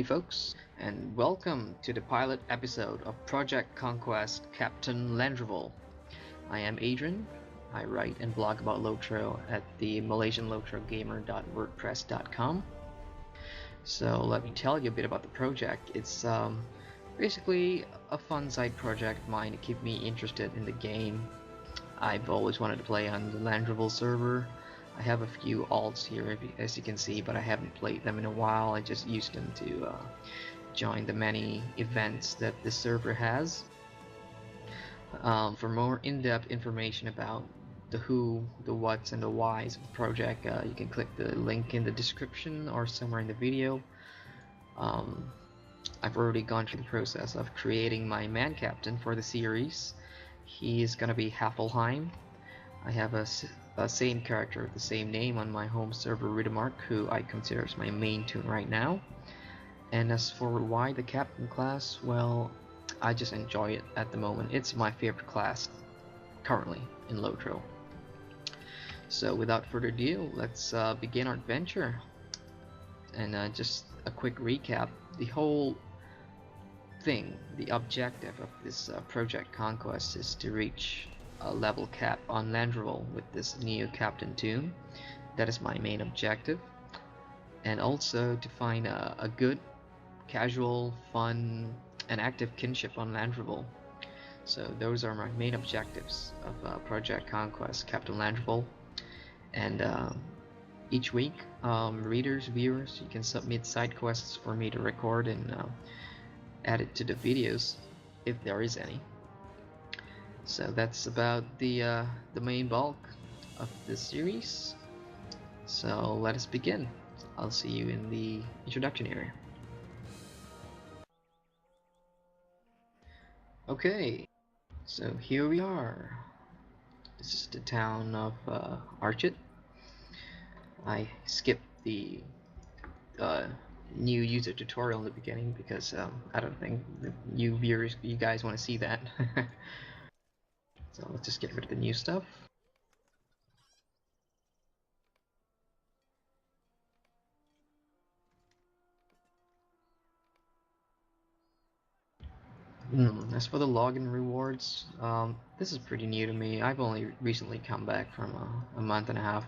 folks, and welcome to the pilot episode of Project Conquest Captain Landroval. I am Adrian. I write and blog about Lotro at the MalaysianLotroGamer.wordpress.com. So let me tell you a bit about the project. It's basically a fun side project of mine to keep me interested in the game. I've always wanted to play on the Landroval server. I have a few alts here, as you can see, but I haven't played them in a while. I just used them to join the many events that the server has. For more in-depth information about the who, the whats, and the whys of the project, you can click the link in the description or somewhere in the video. I've already gone through the process of creating my man captain for the series. He is gonna be Haffleheim. I have a same character with the same name on my home server, Riddermark, who I consider as my main toon right now. And as for why the captain class, well, I just enjoy it at the moment. It's my favorite class currently in Lotro. So without further ado, let's begin our adventure. And just a quick recap, the whole thing, the objective of this Project Conquest is to reach a level cap on Landroval with this new captain toon. That is my main objective, and also to find a good, casual, fun, and active kinship on Landroval. So those are my main objectives of Project Conquest Captain Landroval. And each week, readers, viewers, you can submit side quests for me to record and add it to the videos if there is any. So that's about the main bulk of this series. So let us begin. I'll see you in the introduction area. Okay, so here we are. This is the town of Archit. I skipped the new user tutorial in the beginning because I don't think you viewers, you guys want to see that. So let's just get rid of the new stuff. As for the login rewards, this is pretty new to me. I've only recently come back from a month and a half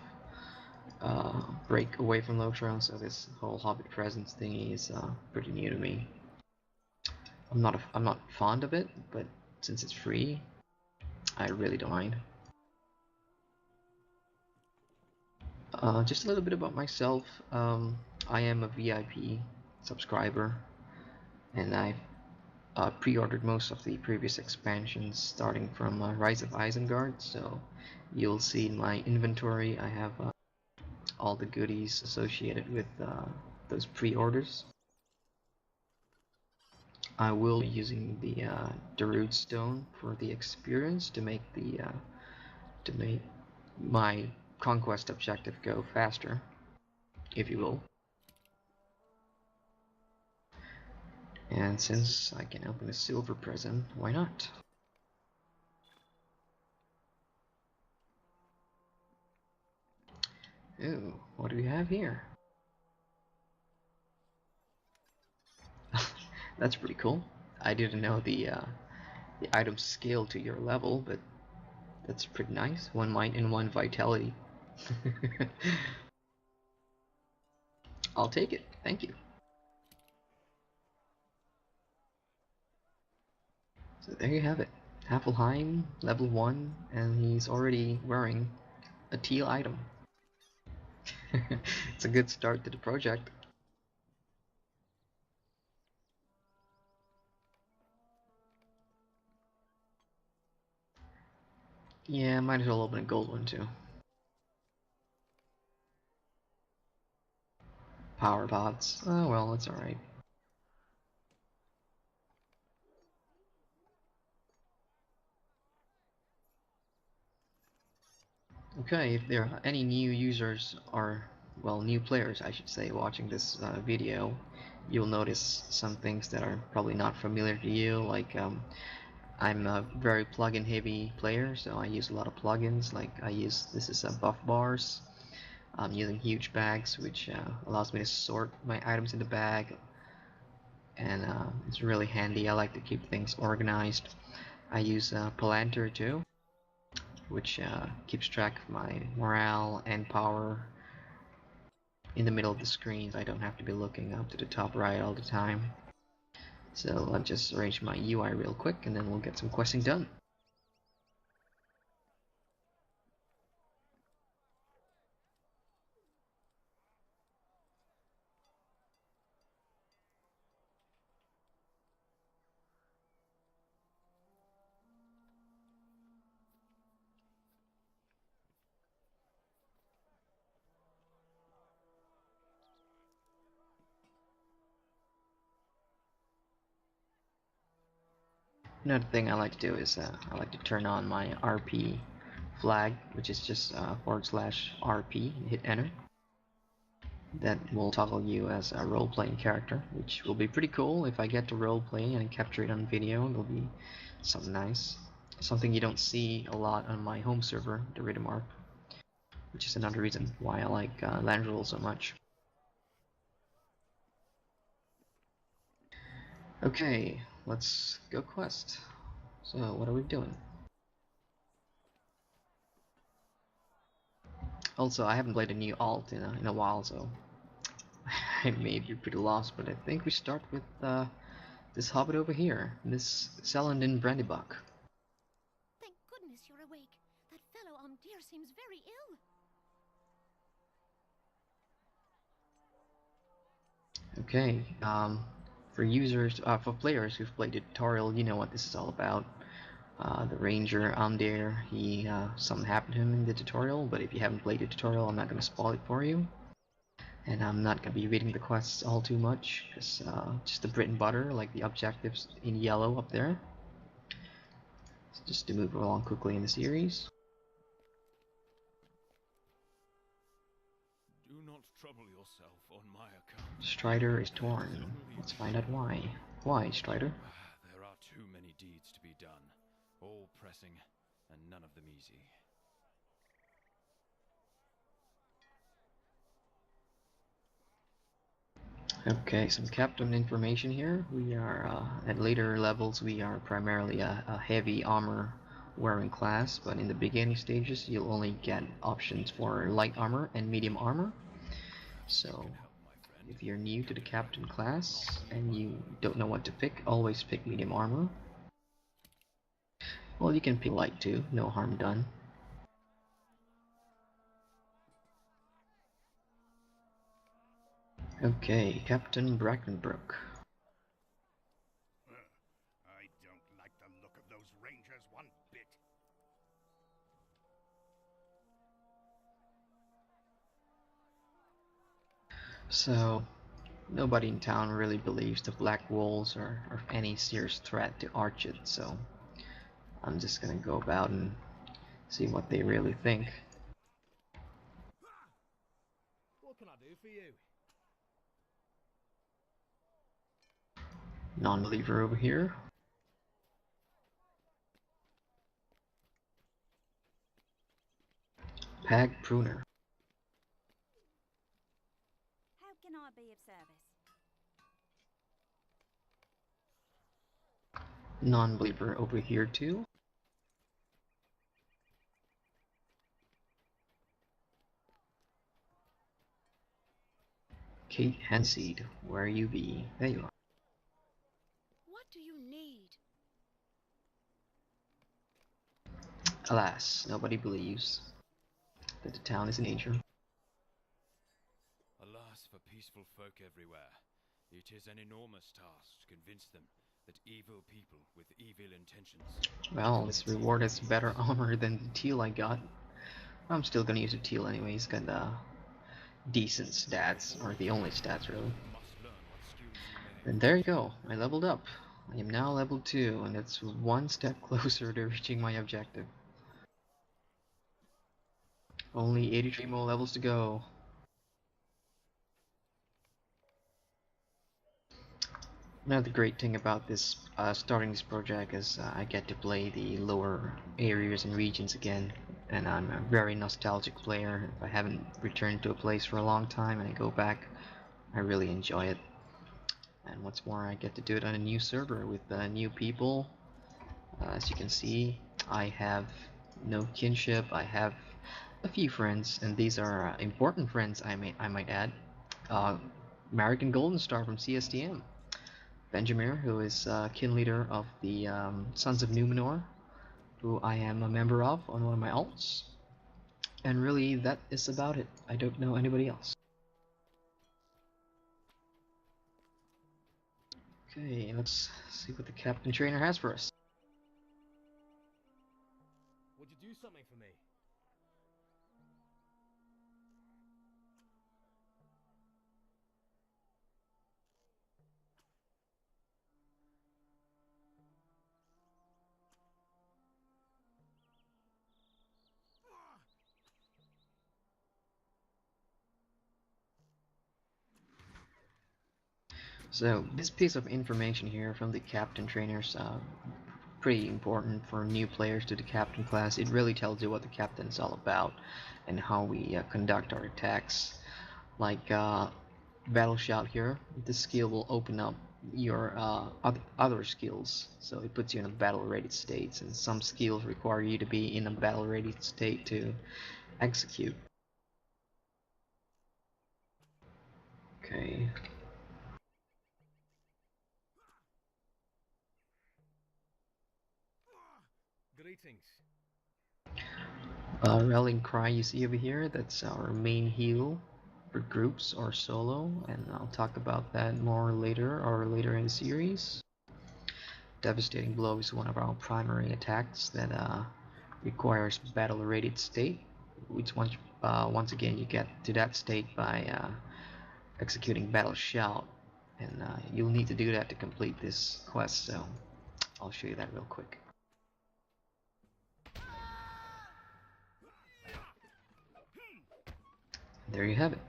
break away from Lotro, so this whole Hobbit presence thingy is pretty new to me. I'm not fond of it, but since it's free, I really don't mind. Just a little bit about myself. I am a VIP subscriber, and I've pre-ordered most of the previous expansions, starting from Rise of Isengard. So you'll see in my inventory I have all the goodies associated with those pre-orders. I will be using the Darude Stone for the experience to make my conquest objective go faster, if you will. And since I can open a silver present, why not? Ooh, what do we have here? That's pretty cool. I didn't know the items scale to your level, but that's pretty nice. 1 might and 1 vitality. I'll take it. Thank you. So there you have it. Haffleheim, level 1, and he's already wearing a teal item. It's a good start to the project. Yeah, might as well open a gold one too. Power pots. Oh well, it's alright. Okay, if there are any new users, or well, new players I should say, watching this video, you'll notice some things that are probably not familiar to you, like I'm a very plugin heavy player, so I use a lot of plugins. Like this is buff bars. I'm using huge bags, which allows me to sort my items in the bag and it's really handy. I like to keep things organized. I use Palantir too, which keeps track of my morale and power in the middle of the screen, so I don't have to be looking up to the top right all the time. So I'll just arrange my UI real quick, and then we'll get some questing done. Another thing I like to do is I like to turn on my RP flag, which is just /RP, and hit enter. That will toggle you as a role-playing character, which will be pretty cool if I get to role-play and capture it on video. It'll be something nice. Something you don't see a lot on my home server, the Riddermark, which is another reason why I like Landroval so much. Okay, let's go quest. So, what are we doing? Also, I haven't played a new alt in a while, so I may be pretty lost, but I think we start with this hobbit over here, Miss Selendin Brandybuck. Thank goodness you're awake. That fellow Amdir seems very ill. Okay, for players who've played the tutorial, you know what this is all about. The ranger Amdir, something happened to him in the tutorial, but if you haven't played the tutorial, I'm not going to spoil it for you. And I'm not going to be reading the quests all too much, just the bread and butter, like the objectives in yellow up there. So just to move along quickly in the series. Do not trouble yourself on my account. Strider is torn. Let's find out why. Why, Strider? There are too many deeds to be done, all pressing, and none of them easy. Okay, some captain information here. We are, at later levels, we are primarily a heavy armor wearing class, but in the beginning stages, you'll only get options for light armor and medium armor. So, if you're new to the captain class and you don't know what to pick, always pick medium armor. Well, you can pick light too, no harm done. Okay, Captain Brackenbrook. I don't like the look of those rangers one bit. So, nobody in town really believes the Black Wolves are any serious threat to Archid, so I'm just gonna go about and see what they really think. What can I do for you? Non-believer over here. Pag Pruner. How can I be of service? Non-believer over here too. Kate Hanseed, where you be? There you are. What do you need? Alas, nobody believes that the town is in danger. Alas for peaceful folk everywhere. It is an enormous task to convince them that evil people with evil intentions... Well, this reward is better armor than the teal I got. I'm still gonna use the teal anyway, he's got decent stats, or the only stats really. And there you go, I leveled up. I am now level 2, and it's one step closer to reaching my objective. Only 83 more levels to go. Another great thing about this starting this project is I get to play the lower areas and regions again, and I'm a very nostalgic player. If I haven't returned to a place for a long time and I go back, I really enjoy it. And what's more, I get to do it on a new server with new people. As you can see, I have no kinship. I have a few friends, and these are important friends, I might add. American Golden Star from CSTM, Benjamin, who is kin leader of the Sons of Numenor, who I am a member of on one of my alts. And really, that is about it. I don't know anybody else. Okay, let's see what the captain trainer has for us. Would you do something for me? So this piece of information here from the captain trainers, pretty important for new players to the captain class. It really tells you what the captain is all about and how we conduct our attacks. Like battle shout here, this skill will open up your other skills, so it puts you in a battle ready state, and some skills require you to be in a battle ready state to execute. Okay. Greetings. Rallying cry you see over here, that's our main heal for groups or solo, and I'll talk about that more later or later in the series. Devastating Blow is one of our primary attacks that requires battle rated state, which once again you get to that state by executing Battle Shout, and you'll need to do that to complete this quest, so I'll show you that real quick. There you have it.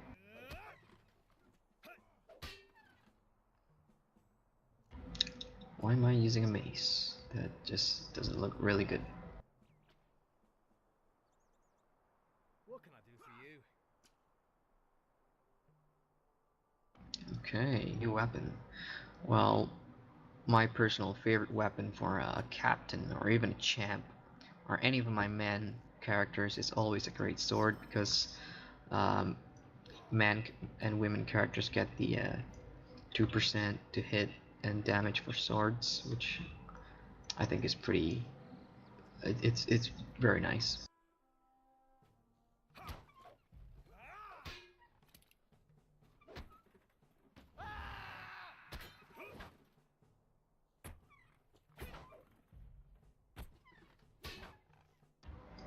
Why am I using a mace? That just doesn't look really good. What can I do for you? Okay, new weapon. Well, my personal favorite weapon for a captain or even a champ or any of my man characters is always a great sword, because man and women characters get the 2% to hit and damage for swords, which I think is pretty. It's very nice.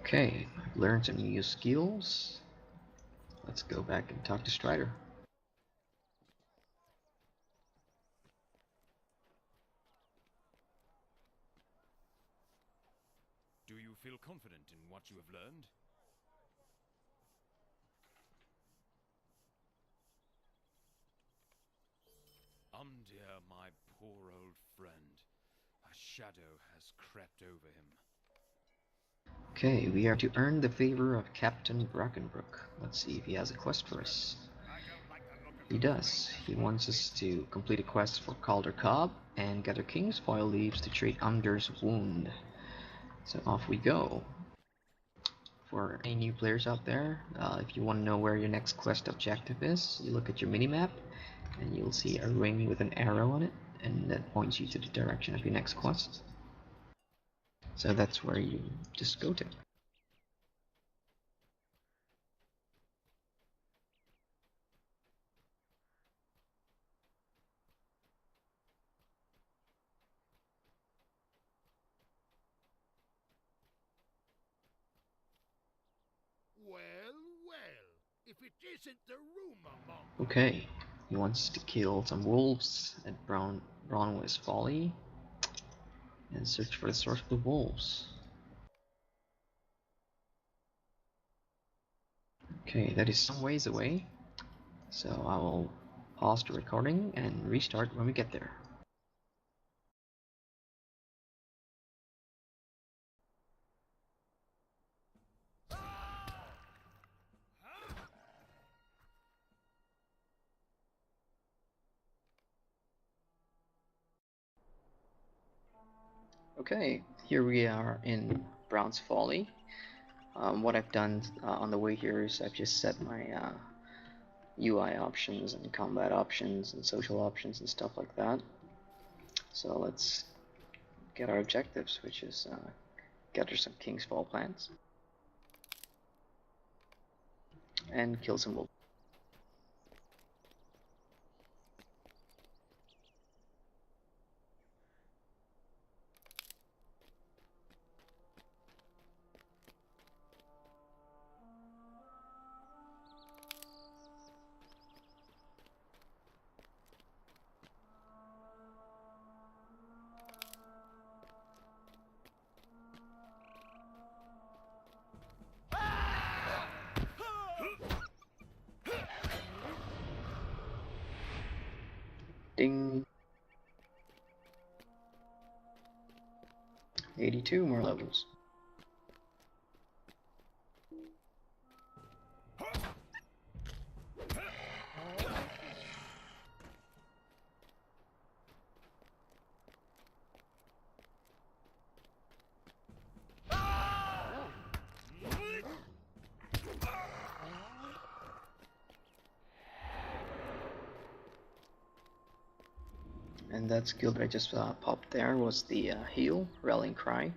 Okay, I've learned some new skills. Let's go back and talk to Strider. Do you feel confident in what you have learned? Dear, my poor old friend. A shadow has crept over him. Okay, we are to earn the favor of Captain Brackenbrook. Let's see if he has a quest for us. He does. He wants us to complete a quest for Calder Cobb and gather King's Foil leaves to treat Under's wound. So off we go. For any new players out there, if you want to know where your next quest objective is, you look at your minimap and you'll see a ring with an arrow on it, and that points you to the direction of your next quest. So that's where you just go to. Well, well, if it isn't the rumor monk. Okay, he wants to kill some wolves at Brownwest Folly and search for the source of the wolves. Okay, that is some ways away, so I will pause the recording and restart when we get there. Okay, here we are in Brown's Folly. What I've done on the way here is I've just set my UI options and combat options and social options and stuff like that. So let's get our objectives, which is gather some King's Fall plants and kill some wolves. Ding! 82 more levels. And that skill that I just popped there was the heal, Rallying Cry.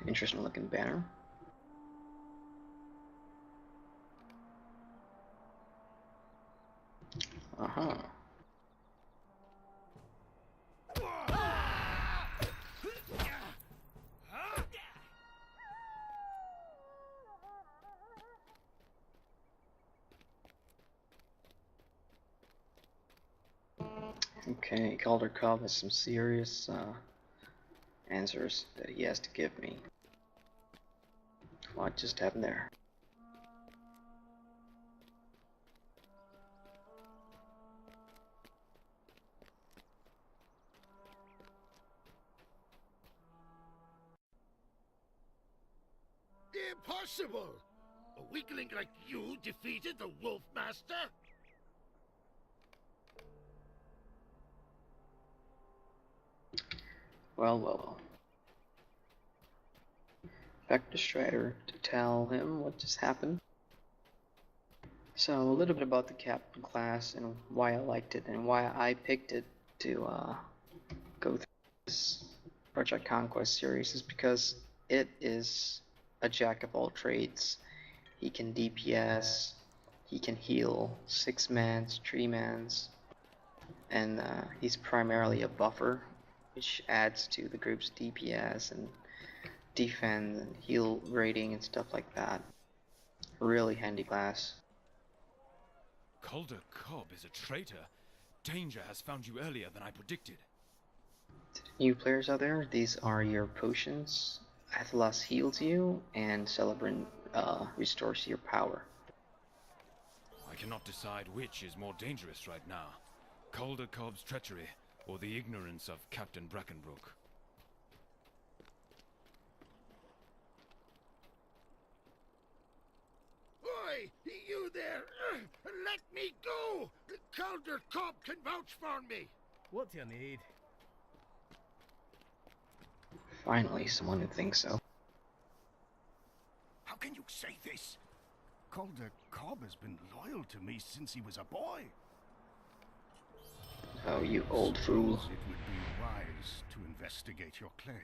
Interesting looking banner. Uh-huh. Okay, Calder Cobb has some serious answers that he has to give me. What just happened there? Impossible! A weakling like you defeated the Wolf Master? Well, well, well. Back to Strider to tell him what just happened. So, a little bit about the Captain class and why I liked it and why I picked it to go through this Project Conquest series is because it is a jack of all trades. He can DPS, he can heal 6-mans, 3-mans, and he's primarily a buffer, which adds to the group's DPS and defense and heal rating and stuff like that. Really handy class. Calder Cobb is a traitor. Danger has found you earlier than I predicted. New players out there, these are your potions. Athelas heals you, and Celebrant restores your power. I cannot decide which is more dangerous right now. Calder Cobb's treachery, or the ignorance of Captain Brackenbrook. Oi, you there! Let me go! Calder Cobb can vouch for me! What do you need? Finally, someone who thinks so. How can you say this? Calder Cobb has been loyal to me since he was a boy. Oh, you old fool. It would be wise to investigate your claim.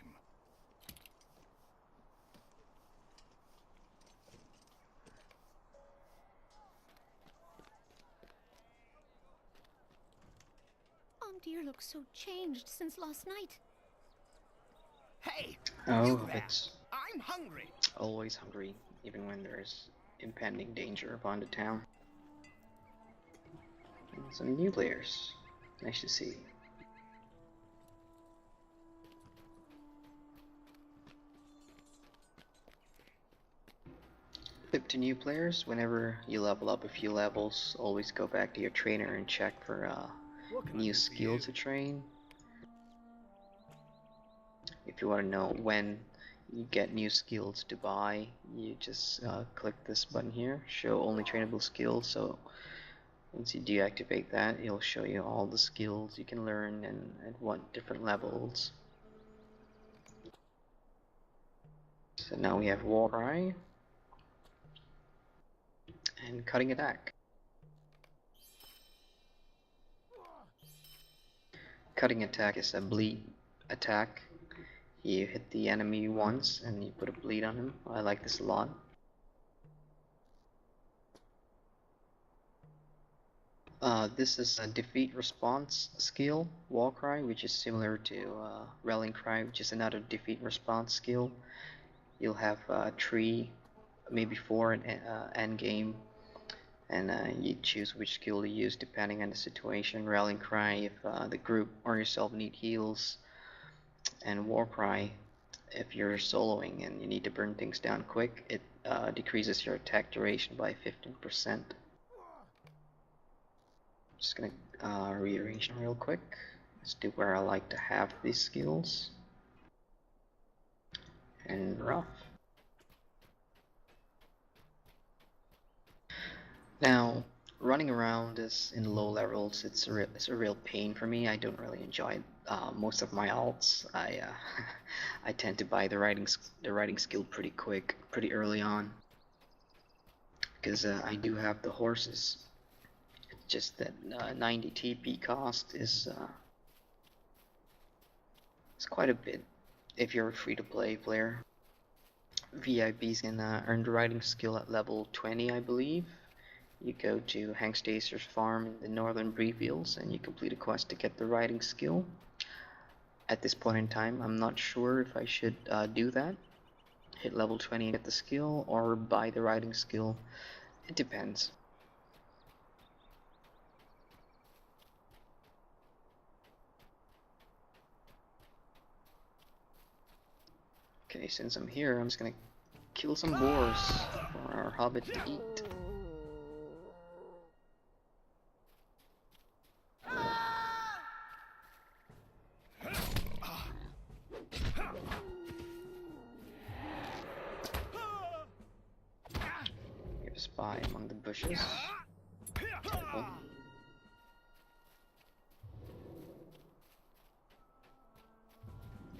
Dear looks so changed since last night. Hey! Oh, it's I'm hungry! always hungry, even when there's impending danger upon the town. And some new players. Nice to see. Tip to new players, whenever you level up a few levels, always go back to your trainer and check for new skill to train. If you want to know when you get new skills to buy. You just click this button here, show only trainable skills. So once you deactivate that, it'll show you all the skills you can learn and at what different levels. So now we have War Cry and Cutting Attack. Cutting Attack is a bleed attack. You hit the enemy once and you put a bleed on him. I like this a lot. This is a defeat response skill, Wall Cry, which is similar to Rallying Cry, which is another defeat response skill. You'll have 3, maybe 4 in end game, and you choose which skill to use depending on the situation. Rallying Cry if the group or yourself need heals, and War Cry if you're soloing and you need to burn things down quick. It decreases your attack duration by 15%. Just gonna rearrange them real quick. Let's do where I like to have these skills. And rough. Now, running around is in low levels. It's a real pain for me. I don't really enjoy it. Most of my alts, I tend to buy the riding skill pretty quick, pretty early on, because I do have the horses. Just that 90 TP cost is quite a bit if you're a free-to-play player. VIPs can earn the riding skill at level 20, I believe. You go to Hank Stacer's farm in the northern Breefields and you complete a quest to get the riding skill. At this point in time, I'm not sure if I should do that. Hit level 20 and get the skill, or buy the riding skill. It depends. Okay, since I'm here, I'm just gonna kill some boars for our hobbit to eat. We have a spy among the bushes. Careful.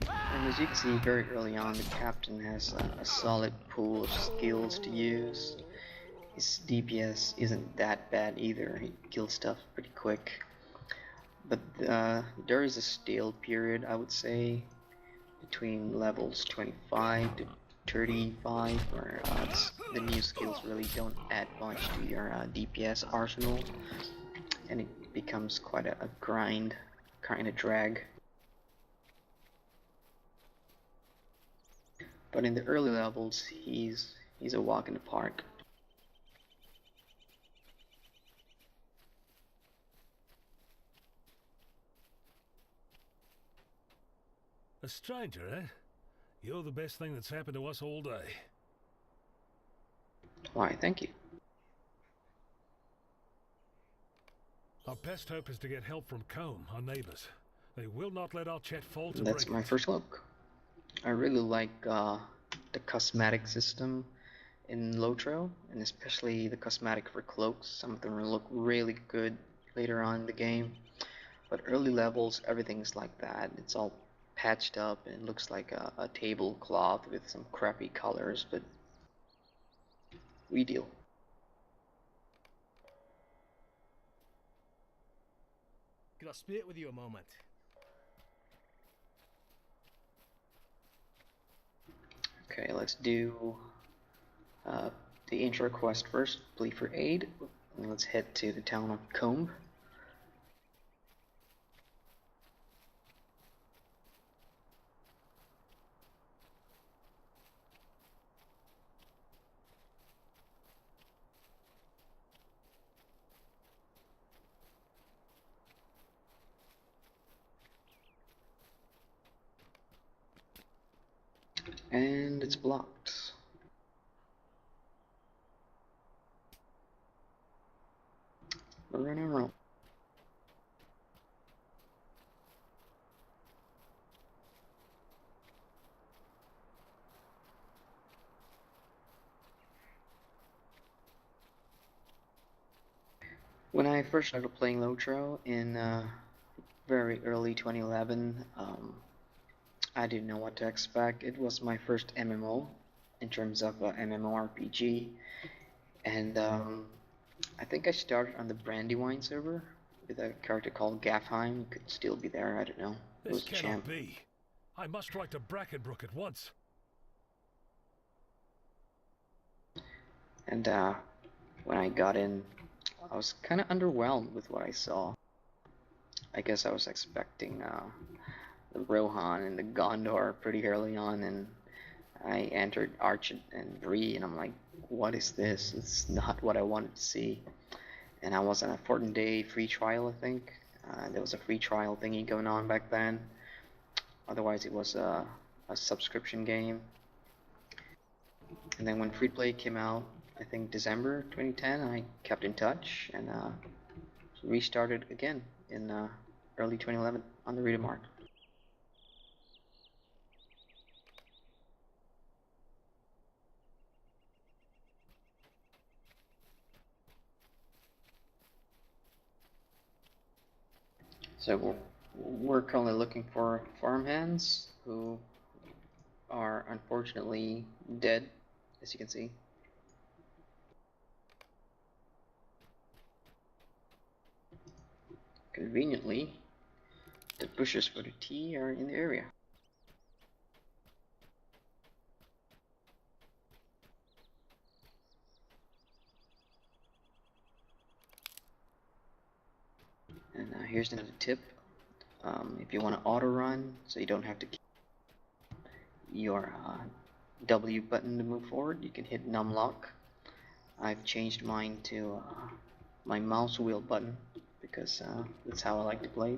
And as you can see, very early on, the captain has a solid pool of skills to use. His DPS isn't that bad either. He kills stuff pretty quick. But there is a stale period, I would say, between levels 25 to 35, where the new skills really don't add much to your DPS arsenal, and it becomes quite a grind, kind of drag. But in the early levels, he's a walk in the park. A stranger, eh? You're the best thing that's happened to us all day. Why, thank you. Our best hope is to get help from Combe, our neighbors. They will not let our chat fall to That's my first look. I really like the cosmetic system in Lotro, and especially the cosmetic for cloaks. Some of them will look really good later on in the game, but early levels, everything's like that. It's all patched up and looks like a tablecloth with some crappy colors, but we deal. Could I speak with you a moment? Okay, let's do the intro quest first, plea for aid, and let's head to the town of Combe. And it's blocked. Run around. When I first started playing Lotro in very early 2011, I didn't know what to expect. It was my first MMO in terms of MMORPG, and I think I started on the Brandywine server with a character called Gaffheim. Could still be there, I don't know. It This was a cannot champ. be. I must write to Brackenbrook at once. And when I got in, I was kind of underwhelmed with what I saw. I guess I was expecting the Rohan and the Gondor pretty early on, and I entered Arch and Bree, and I'm like, what is this? It's not what I wanted to see. And I was on a 14-day free trial, I think. There was a free trial thingy going on back then. Otherwise, it was a subscription game. And then when free play came out, I think December 2010, I kept in touch and restarted again in early 2011 on the Readermark. So we're currently looking for farmhands who are unfortunately dead, as you can see. Conveniently, the bushes for the tea are in the area. And here's another tip. If you want to auto run, so you don't have to keep your W button to move forward, you can hit numlock. I've changed mine to my mouse wheel button because that's how I like to play.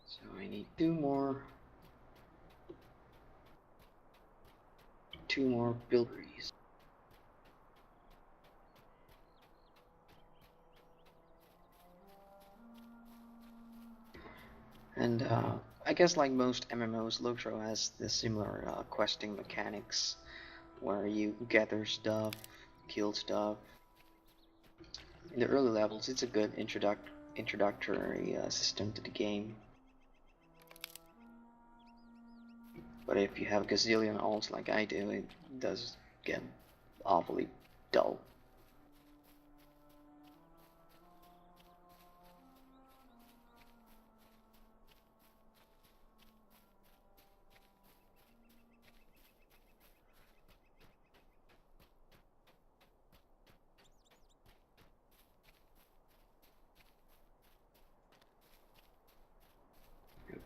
So I need two more bilberries. And I guess like most MMOs, Lotro has the similar questing mechanics where you gather stuff, kill stuff. In the early levels, it's a good introductory system to the game. But if you have a gazillion alts like I do, it does get awfully dull.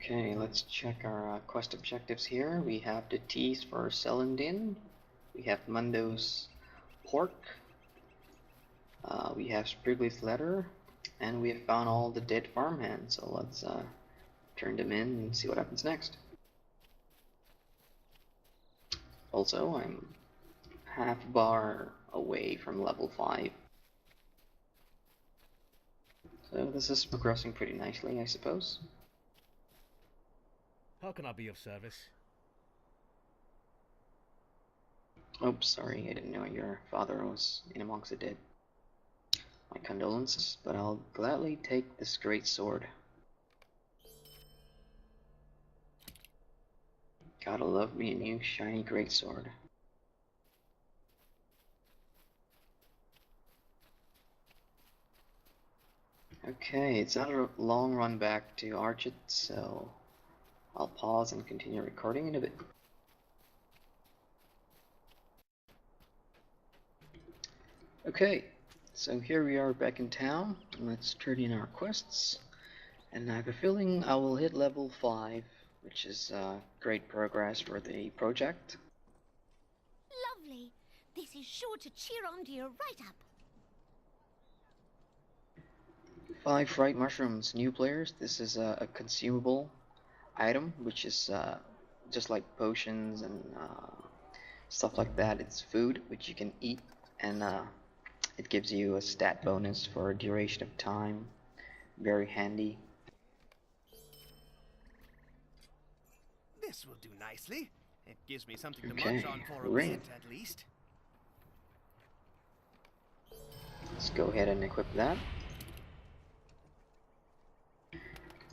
Okay, let's check our quest objectives here. We have the teas for Selendin. We have Mundo's pork. We have Sprigley's letter. And we have found all the dead farmhands. So let's turn them in and see what happens next. Also, I'm half bar away from level 5. So this is progressing pretty nicely, I suppose. How can I be of service? Oops, sorry, I didn't know your father was in amongst the dead. My condolences, but I'll gladly take this great sword. Gotta love me a new shiny great sword. Okay, it's not a long run back to Archet, so I'll pause and continue recording in a bit. Okay, so here we are back in town. Let's turn in our quests. And I have a feeling I will hit level 5, which is great progress for the project. Lovely. This is sure to cheer on to your write-up. 5 fried mushrooms. New players, this is a consumable item, which is just like potions and stuff like that. It's food which you can eat, and it gives you a stat bonus for a duration of time. Very handy. This will do nicely. It gives me something to Okay, munch on for a ring. bit, at least. Let's go ahead and equip that.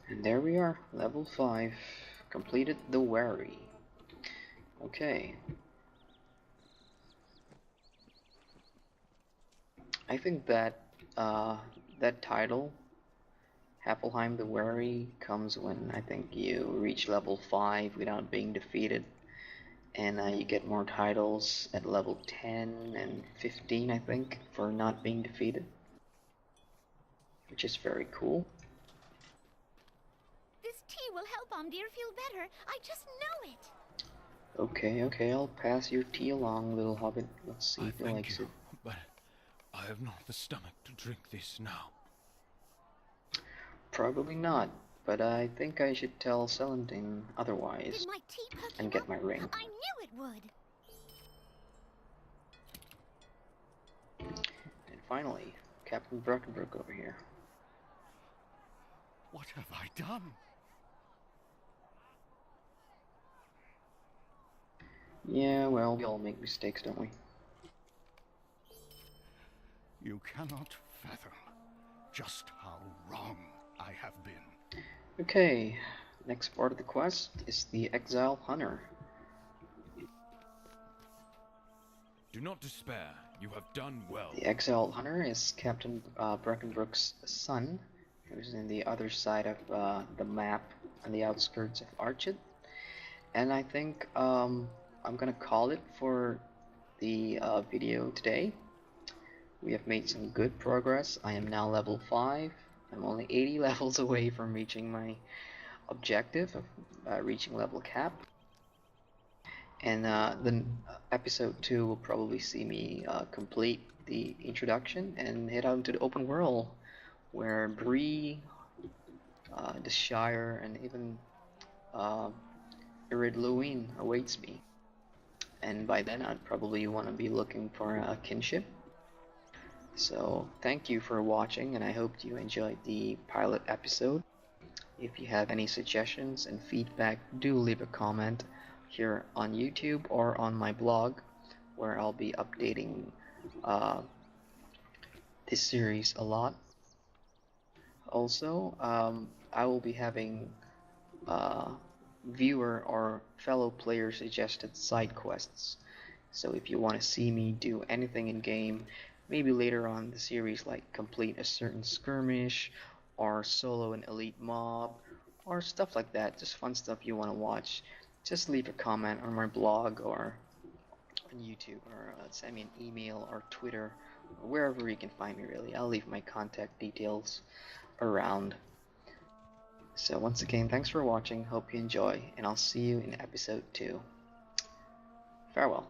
And there we are, level 5. Completed the Wary. Okay. I think that that title, Haffleheim the Wary, comes when I think you reach level 5 without being defeated. And you get more titles at level 10 and 15, I think, for not being defeated. Which is very cool. This tea will help Omdir feel better. I just know it. Okay, I'll pass your tea along, little hobbit. Let's see if he thank likes you, it. but I have not the stomach to drink this now. Probably not, but I think I should tell Celandine otherwise Did my tea perk and you get up? my ring. I knew it would. And finally, Captain Brackenbrook over here. What have I done? Yeah, well, we all make mistakes, don't we? You cannot fathom just how wrong I have been. Okay, next part of the quest is the Exile Hunter. Do not despair. You have done well. The Exile Hunter is Captain Brackenbrook's son, who's in the other side of the map on the outskirts of Archit. And I think I'm gonna call it for the video today. We have made some good progress. I am now level 5. I'm only 80 levels away from reaching my objective of reaching level cap. And the episode 2 will probably see me complete the introduction and head out into the open world, where Bree, the Shire, and even Irid Luwin awaits me. And by then I'd probably want to be looking for a kinship. So thank you for watching, and I hope you enjoyed the pilot episode. If you have any suggestions and feedback, do leave a comment here on YouTube or on my blog, where I'll be updating this series a lot. Also, I will be having viewer or fellow player suggested side quests. So if you want to see me do anything in game, maybe later on in the series, like complete a certain skirmish or solo an elite mob or stuff like that, just fun stuff you want to watch, just leave a comment on my blog or on YouTube, or send me an email or Twitter, or wherever you can find me really. I'll leave my contact details around. So once again, thanks for watching, hope you enjoy, and I'll see you in episode 2. Farewell.